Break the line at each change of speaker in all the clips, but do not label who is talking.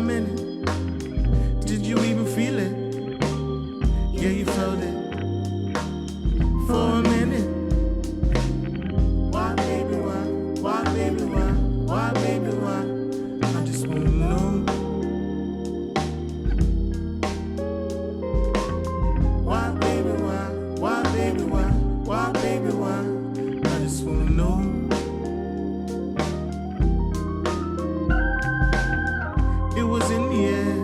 minute. Did you even feel it? Yeah, you felt it. For a minute. Why, baby, why? Why, baby, why? Why, baby, why? I just wanna know. Why, baby, why? Why, baby, why? Why, baby, why? I just wanna know. It was in the air.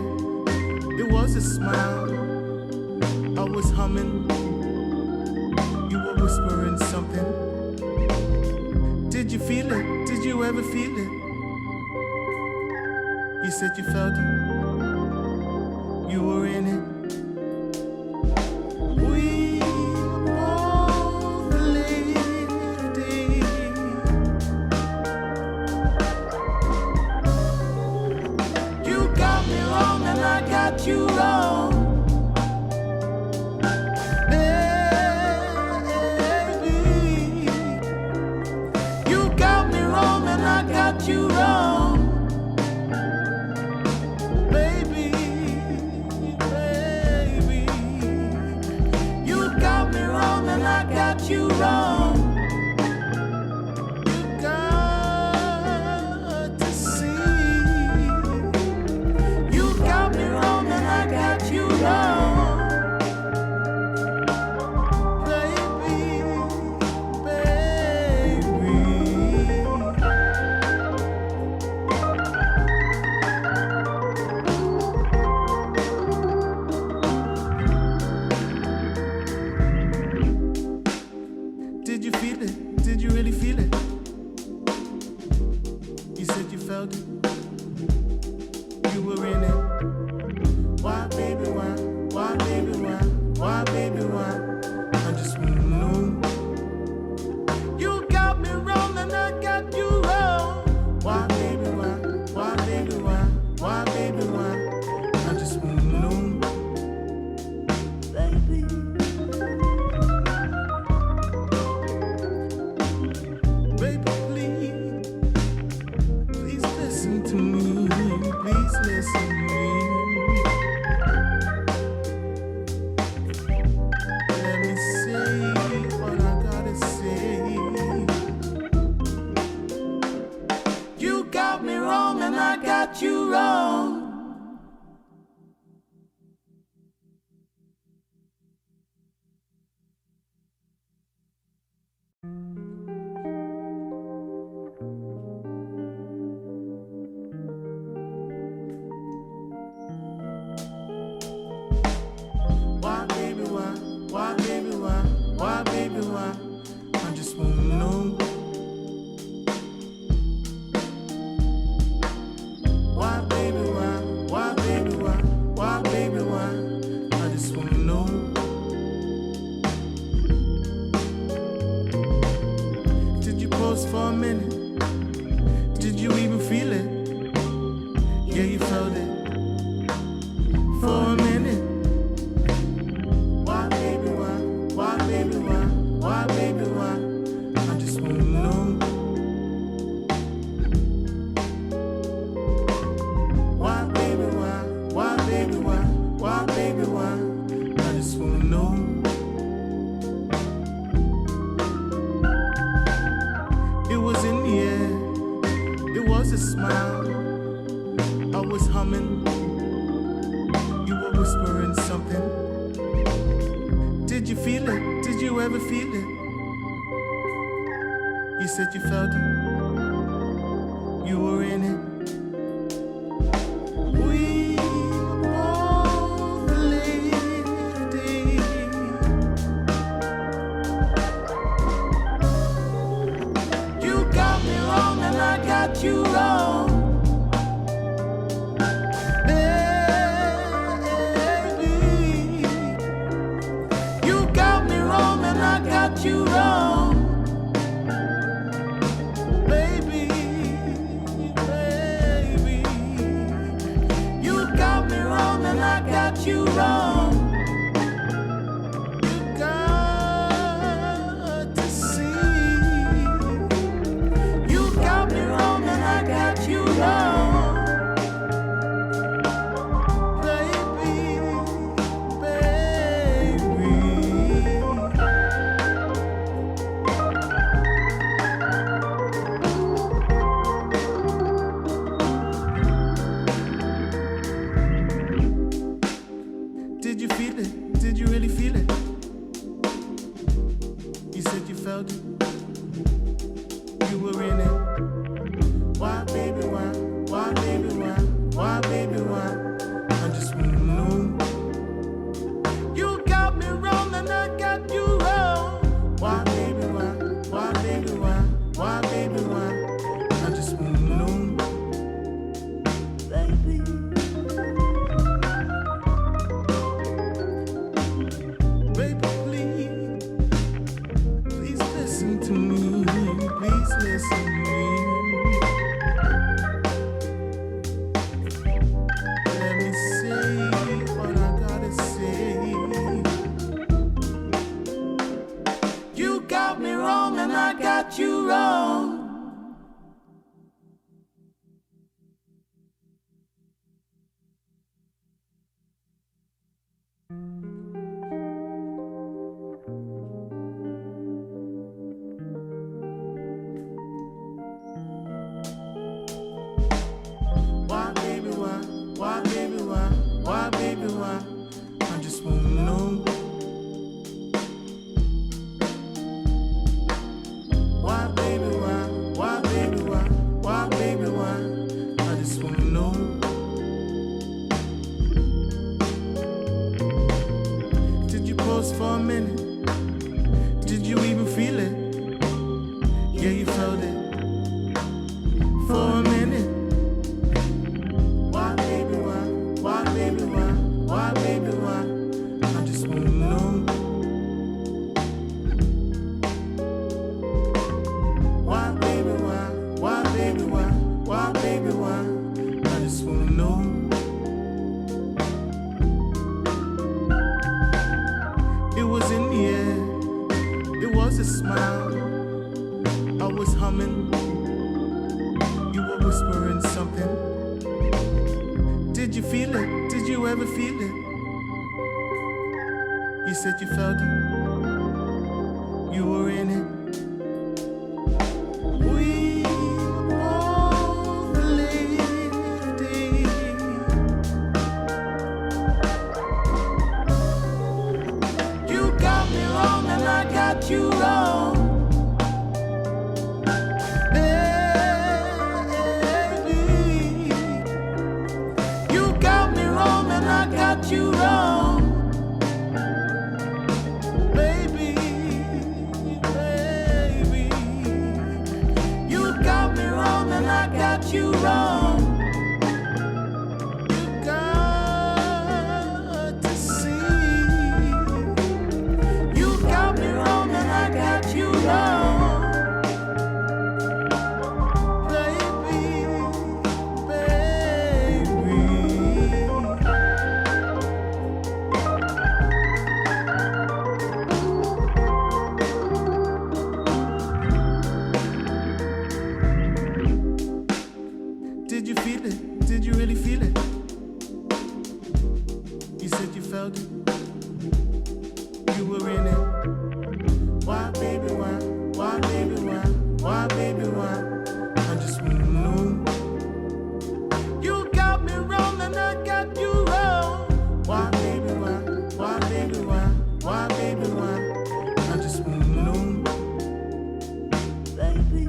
It was a smile. I was humming. You were whispering something. Did you feel it? Did you ever feel it? You said you felt it. You were in it. We both lived it. You got me wrong and I got you wrong. You wrong, baby, baby. You got me wrong and I got you wrong. You got to see. You got me wrong and I got you wrong. Did you feel it? Did you really feel it? You said you felt it. You were in it. Why, baby, why? Why, baby, why? Why, baby, why? I just wanna know. You got me wrong and I got you wrong. Why, baby, why? Why, baby, why? Why, baby, why? I just wanna know. Baby. Baby, please listen to me. Please listen to me. Let me say what I gotta say. You got me wrong and I got you wrong. Why, baby, why? Why, baby, why? Why, baby, why? I just wanna know. Why, baby, why? Why, baby, why? Why, baby, why? I just wanna know. Did you pause for a minute? Did you even feel it? Yeah, you felt it. For a minute. Why, baby, why? Why, baby, why? Why, baby, why? I just wanna know. Why, baby, why? Why, baby, why? Why, baby, why? I just wanna know. It was in the air. It was a smile. I was humming. You were whispering something. Did you feel it? Did you ever feel it? You said you felt it. You were in it. We both lived it. You got me wrong and I got you wrong. You wrong, baby, baby. You got me wrong and I got you wrong. You got to see. You got me wrong and I got you wrong. you ever feel it? You said you felt it. You were in it. We both lived it. You got me wrong and I got you wrong. You wrong, baby, baby. You got me wrong and I got you wrong. You got to see. You got me wrong and I got you wrong. Did you feel it? Did you really feel it? You said you felt it. You were in it. Why, baby, why? Why, baby, why? Why, baby, why? I just wanna know. You got me wrong and I got you wrong. Why, baby, why? Why, baby, why? Why, baby, why? I just wanna know. Baby.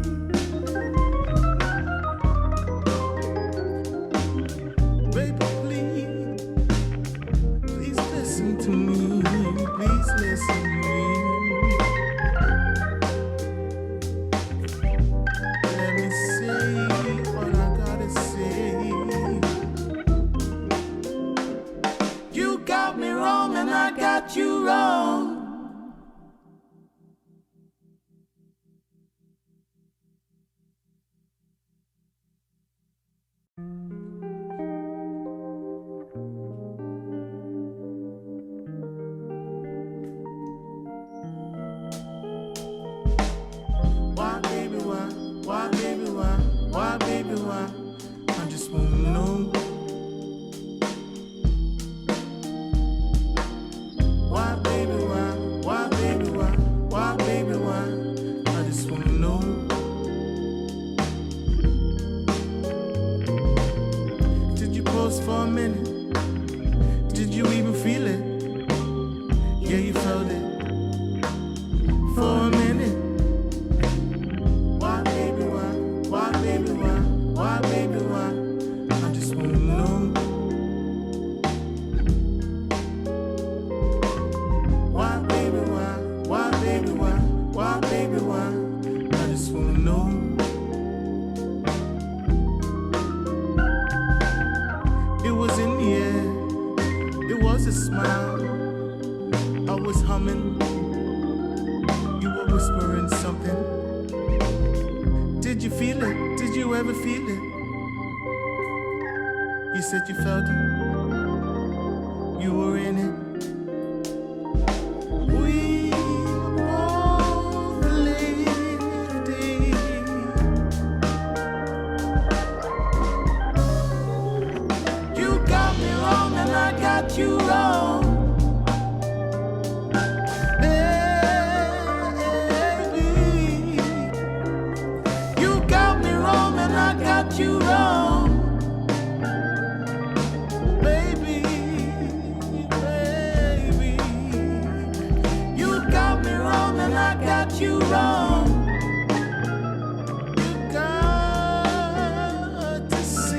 You wrong. Why, baby, why? Why, baby, why? Why, baby, why? I just wanna know. Why, baby, why? Why, baby, why? Why, baby, why? I just wanna know. Did you pause for a minute? Did you even feel it? Yeah, you felt it. For a minute. Why, baby, why? Why, baby, why? Why, baby, why? I just wanna know. Why, baby, why? Why, baby, why? Why, baby, why? I just wanna know. It was in the air. It was a smile. I was humming. You were whispering something. Did you feel it? Did you ever feel it? You said you felt it. You were in it. We both lived it. You got me wrong and I got you wrong. Baby, you got me wrong and I got you wrong. Baby, baby, you got me wrong and I got you wrong. You got to see.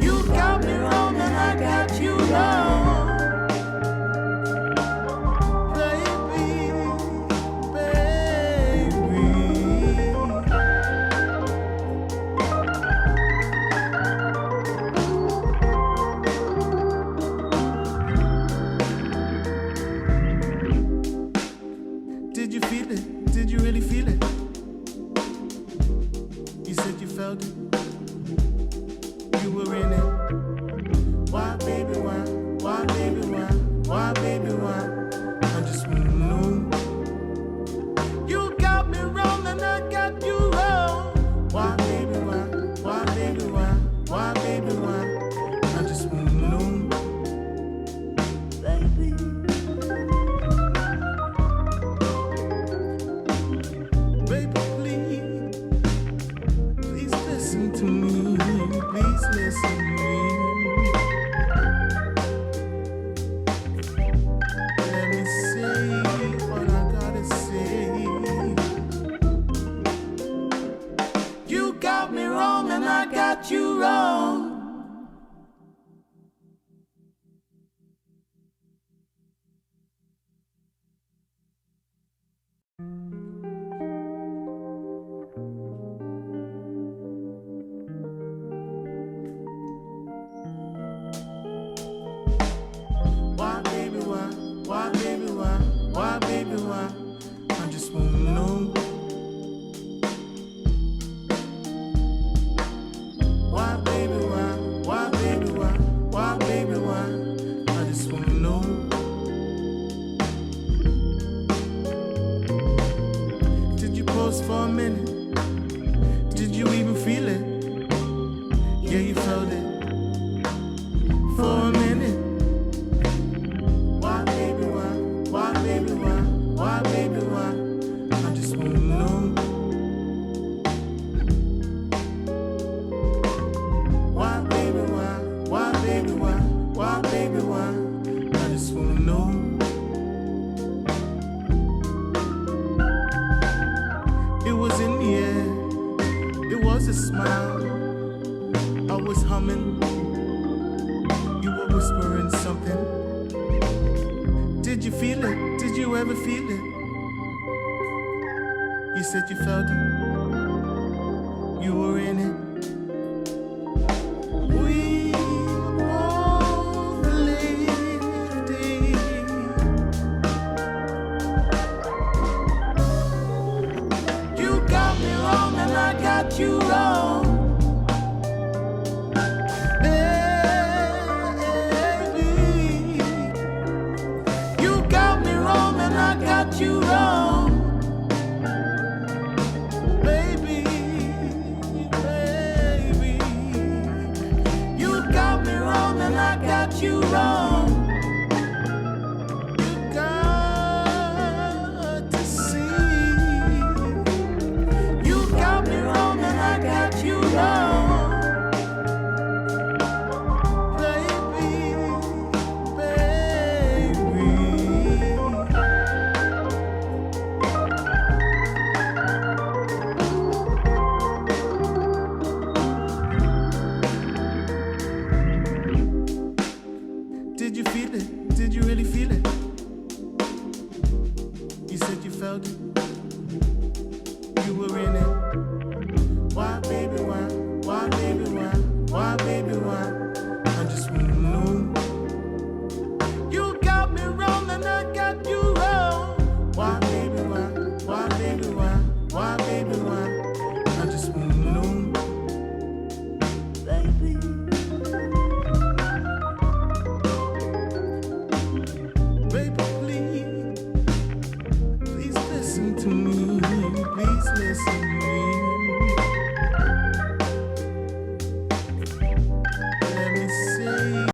You got me wrong and I got you wrong. Baby, baby. Did you feel it? Did you really feel it? You said you felt it. You were in it. Why, baby, why? Why, baby, why? Why, baby, why? I just wanna know. You got me wrong and I got you wrong. Why, baby, why? Why, baby, why? Why, baby, why? I just listen to me, please listen to me. Let me say what I gotta say. You got me wrong and I got you wrong. Why, baby, why? Why, baby, why? Why, baby, why? I just wanna know. Why, baby, why? Why, baby, why? Why, baby, why? I just wanna know. Did you pause for a minute? Did you even feel it? Yeah, you felt it. For a minute. Why, baby, why? Why, baby, why? Why, baby, why? I just wanna know. Why, baby, why? Why, baby, why? Why, baby, why? I just wanna know. It was in the air. It was a smile. I was humming. You were whispering something. Did you feel it? Did you ever feel it? You said you felt it. You were in it.